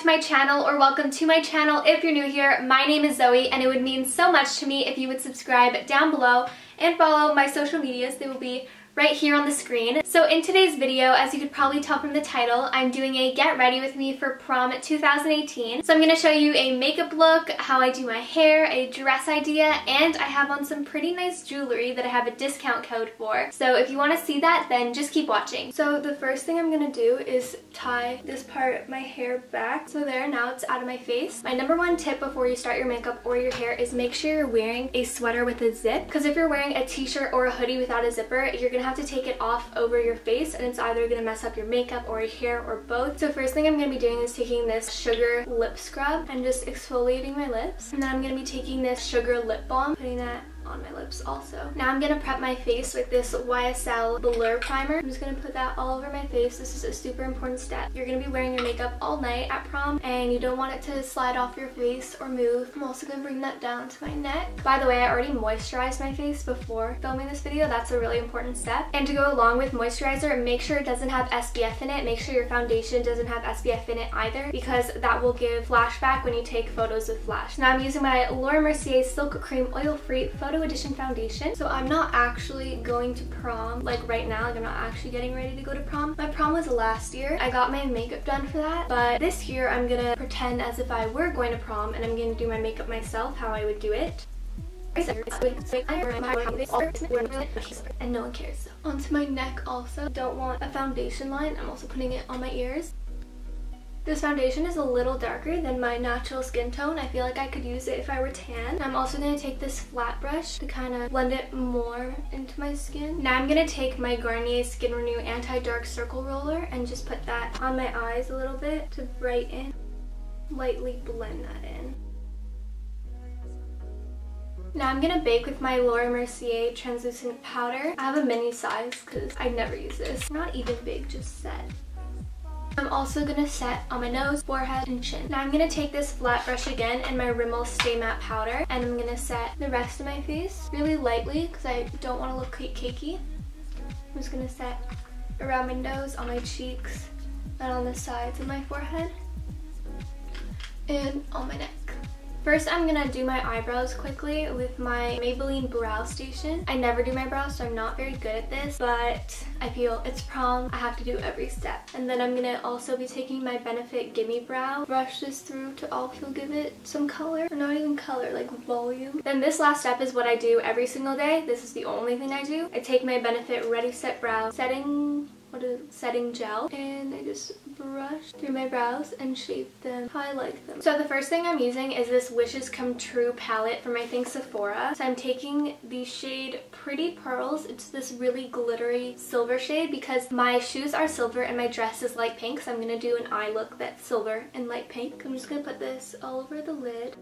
to my channel, or welcome to my channel if you're new here. My name is Zoe and it would mean so much to me if you would subscribe down below and follow my social medias. They will be right here on the screen. So in today's video, as you could probably tell from the title, I'm doing a get ready with me for prom 2018. So I'm going to show you a makeup look, how I do my hair, a dress idea, and I have on some pretty nice jewelry that I have a discount code for. So if you want to see that, then just keep watching. So the first thing I'm going to do is tie this part of my hair back. So there, now it's out of my face. My number one tip before you start your makeup or your hair is make sure you're wearing a sweater with a zip, because if you're wearing a t-shirt or a hoodie without a zipper, you're going to have to take it off over your face and it's either going to mess up your makeup or your hair or both. So first thing I'm going to be doing is taking this sugar lip scrub and just exfoliating my lips. And then I'm going to be taking this sugar lip balm, putting that on my lips also. Now I'm going to prep my face with this YSL Blur Primer. I'm just going to put that all over my face. This is a super important step. You're going to be wearing your makeup all night at prom and you don't want it to slide off your face or move. I'm also going to bring that down to my neck. By the way, I already moisturized my face before filming this video. That's a really important step. And to go along with moisturizer, make sure it doesn't have SPF in it. Make sure your foundation doesn't have SPF in it either, because that will give flashback when you take photos with flash. Now I'm using my Laura Mercier Silk Cream Oil-Free Photo Edition foundation. So I'm not actually going to prom like right now. Like I'm not actually getting ready to go to prom. My prom was last year. I got my makeup done for that, but this year I'm gonna pretend as if I were going to prom and I'm gonna do my makeup myself how I would do it. And no one cares. Onto my neck also. Don't want a foundation line. I'm also putting it on my ears. This foundation is a little darker than my natural skin tone. I feel like I could use it if I were tan. I'm also going to take this flat brush to kind of blend it more into my skin. Now I'm going to take my Garnier Skin Renew Anti-Dark Circle Roller and just put that on my eyes a little bit to brighten. Lightly blend that in. Now I'm going to bake with my Laura Mercier translucent powder. I have a mini size because I never use this. Not even big, just set. I'm also going to set on my nose, forehead, and chin. Now I'm going to take this flat brush again and my Rimmel Stay Matte powder, and I'm going to set the rest of my face really lightly because I don't want to look cakey. I'm just going to set around my nose, on my cheeks, and on the sides of my forehead, and on my neck. First, I'm going to do my eyebrows quickly with my Maybelline Brow Station. I never do my brows, so I'm not very good at this, but I feel it's prom, I have to do every step. And then I'm going to also be taking my Benefit Gimme Brow, brush this through to also give it some color, or not even color, like volume. Then this last step is what I do every single day. This is the only thing I do. I take my Benefit Ready Set Brow setting gel and I just brush through my brows and shape them how I like them. So the first thing I'm using is this Wishes Come True palette from I think Sephora. So I'm taking the shade Pretty Pearls. It's this really glittery silver shade because my shoes are silver and my dress is light pink, so I'm going to do an eye look that's silver and light pink. I'm just going to put this all over the lid.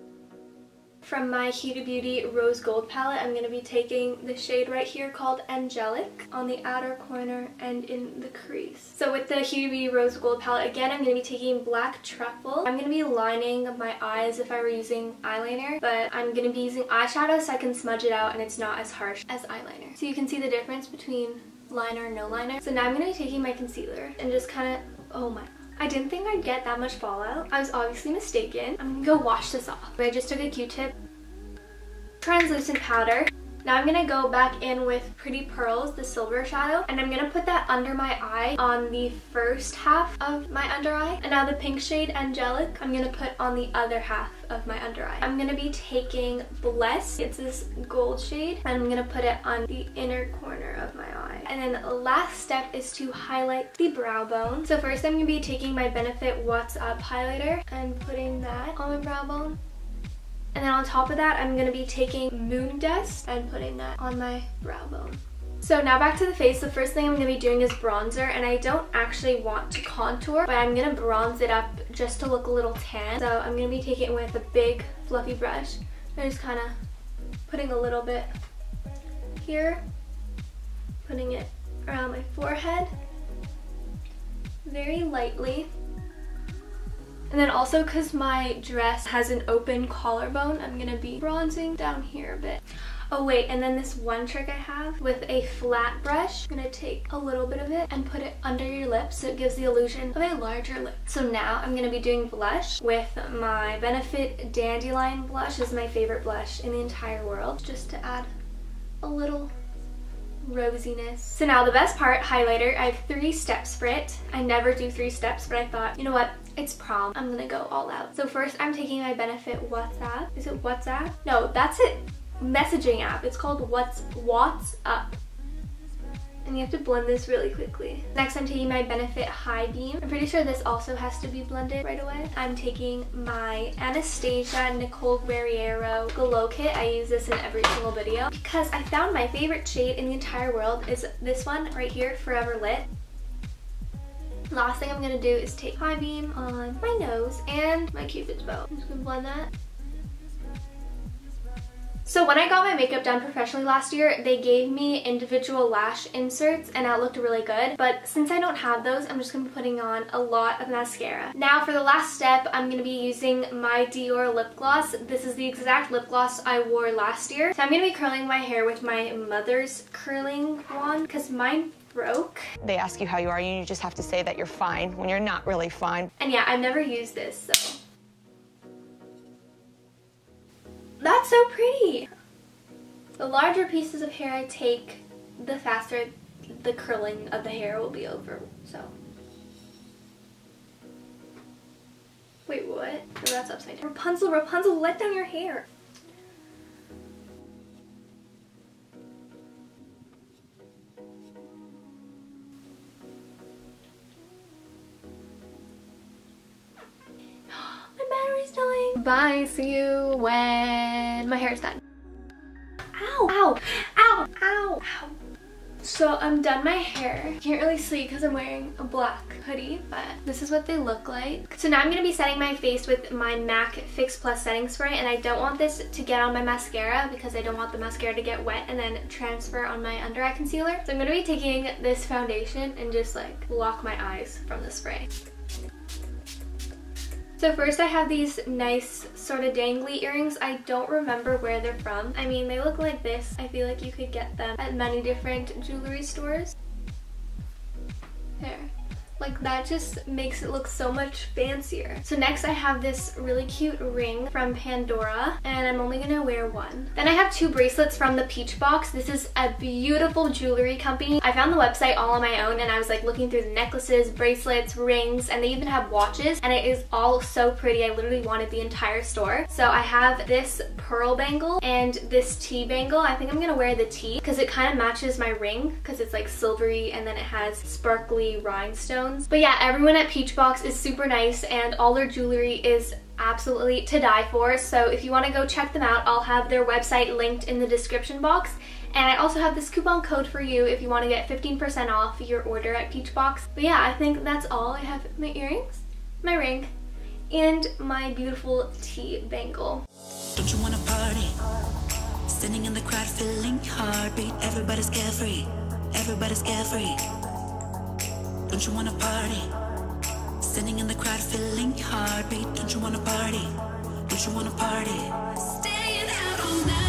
From my Huda Beauty Rose Gold palette, I'm going to be taking the shade right here called Angelic on the outer corner and in the crease. So with the Huda Beauty Rose Gold palette, again, I'm going to be taking Black Truffle. I'm going to be lining my eyes if I were using eyeliner, but I'm going to be using eyeshadow so I can smudge it out and it's not as harsh as eyeliner. So you can see the difference between liner and no liner. So now I'm going to be taking my concealer and just kind of, oh my, I didn't think I'd get that much fallout. I was obviously mistaken. I'm gonna go wash this off. I just took a Q-tip. Translucent powder. Now I'm gonna go back in with Pretty Pearls, the silver shadow, and I'm gonna put that under my eye on the first half of my under eye. And now the pink shade Angelic, I'm gonna put on the other half of my under eye. I'm gonna be taking Bless, it's this gold shade, and I'm gonna put it on the inner corner of my eye. And then the last step is to highlight the brow bone. So first I'm gonna be taking my Benefit What's Up highlighter and putting that on my brow bone. And then on top of that, I'm going to be taking Moon Dust and putting that on my brow bone. So now back to the face. The first thing I'm going to be doing is bronzer, and I don't actually want to contour, but I'm going to bronze it up just to look a little tan. So I'm going to be taking it with a big fluffy brush and just kind of putting a little bit here, putting it around my forehead very lightly. And then also because my dress has an open collarbone, I'm going to be bronzing down here a bit. Oh wait, and then this one trick I have with a flat brush, I'm gonna take a little bit of it and put it under your lips so it gives the illusion of a larger lip. So now I'm gonna be doing blush with my Benefit Dandelion blush. This is my favorite blush in the entire world, just to add a little rosiness. So now the best part, highlighter. I have 3 steps for it. I never do 3 steps, but I thought, you know what? It's prom. I'm gonna go all out. So first I'm taking my Benefit WhatsApp. Is it WhatsApp? No, that's it. Messaging app. It's called What's Up. And you have to blend this really quickly. Next I'm taking my Benefit High Beam. I'm pretty sure this also has to be blended right away. I'm taking my Anastasia Nicole Guerriero Glow Kit. I use this in every single video because I found my favorite shade in the entire world is this one right here, Forever Lit. Last thing I'm gonna do is take High Beam on my nose and my Cupid's bow. I'm just gonna blend that. So when I got my makeup done professionally last year, they gave me individual lash inserts and that looked really good. But since I don't have those, I'm just going to be putting on a lot of mascara. Now for the last step, I'm going to be using my Dior lip gloss. This is the exact lip gloss I wore last year. So I'm going to be curling my hair with my mother's curling wand because mine broke. They ask you how you are, and you just have to say that you're fine when you're not really fine. And yeah, I've never used this, so. That's so pretty! The larger pieces of hair I take, the faster the curling of the hair will be over, so. Wait, what? No, that's upside down. Rapunzel, Rapunzel, let down your hair! Bye, see you when my hair is done. Ow, ow, ow, ow, ow. So I'm done my hair. You can't really see because I'm wearing a black hoodie, but this is what they look like. So now I'm going to be setting my face with my MAC Fix Plus setting spray, and I don't want this to get on my mascara because I don't want the mascara to get wet and then transfer on my under eye concealer. So I'm going to be taking this foundation and just like block my eyes from the spray. So first I have these nice sort of dangly earrings. I don't remember where they're from. I mean, they look like this. I feel like you could get them at many different jewelry stores. There. Like that just makes it look so much fancier. So next I have this really cute ring from Pandora, and I'm only gonna wear one. Then I have 2 bracelets from the Peach Box. This is a beautiful jewelry company. I found the website all on my own and I was like looking through the necklaces, bracelets, rings, and they even have watches, and it is all so pretty. I literally wanted the entire store. So I have this pearl bangle and this T bangle. I think I'm gonna wear the T because it kind of matches my ring because it's like silvery and then it has sparkly rhinestones. But yeah, everyone at Peach Box is super nice and all their jewelry is absolutely to die for. So if you want to go check them out, I'll have their website linked in the description box. And I also have this coupon code for you if you want to get 15% off your order at Peach Box. But yeah, I think that's all. I have my earrings, my ring, and my beautiful T bangle. Don't you want to party? Standing in the crowd feeling heartbeat. Everybody's carefree. Everybody's carefree. Don't you wanna party? Standing in the crowd feeling heartbeat. Don't you wanna party? Don't you wanna party? Staying out all night.